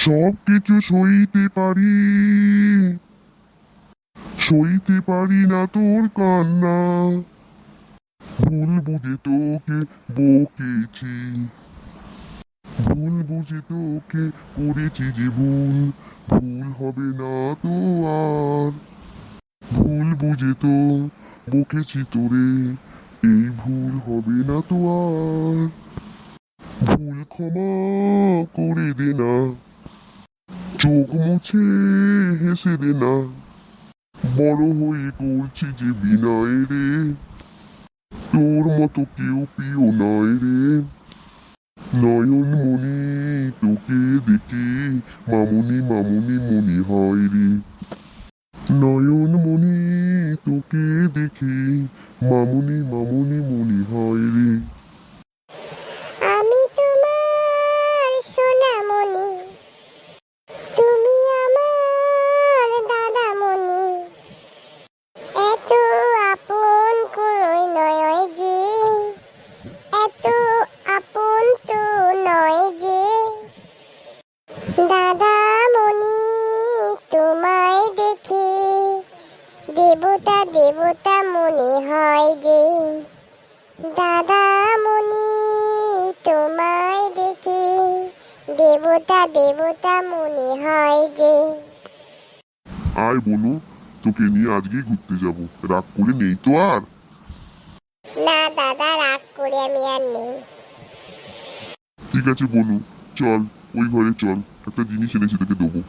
সব কিছু সইতে পারি না তোর কান্না। ভুল বুঝে তোকে বকেছি, ভুল বুঝে তোকে করেছি যে ভুল, ভুল হবে না তো আর। ভুল বুঝে তো বকেছি তোরে, এই ভুল হবে না তো আর। ভুল ক্ষমা করে দে না, চোখ মুছে হেসে দে না। বড় হয়ে করছি যে বিনয় রে, তোর মতো কেউ প্রিয় নয় রে। নয়ন মনি তোকে দেখি মামুনি মামুনি মনি হয় রে। নয়ন মনি তোকে দেখি মামুনি মামুনি মনি হয় রে। আমি তোমার সোনামণি, তুমি আমার দাদামণি। এত আপন কই নয় যে, এত আপন তো নয় যে। দাদামণি তোমায় দেখে দেবতা দেবতা মনে হয় যে। দাদামণি তোমায় দেখে দেবতা দেবতা মনে হয় যে। আয় বলো, তোকে নিয়ে আজকে ঘুরতে যাব, রাগ করে নেই তো আর? না দাদা, রাগ করে আমি আর নেই। ঠিক আছে বনু, চল ওই ঘরে চল, একটা জিনিস এনেছি তোকে দেবো।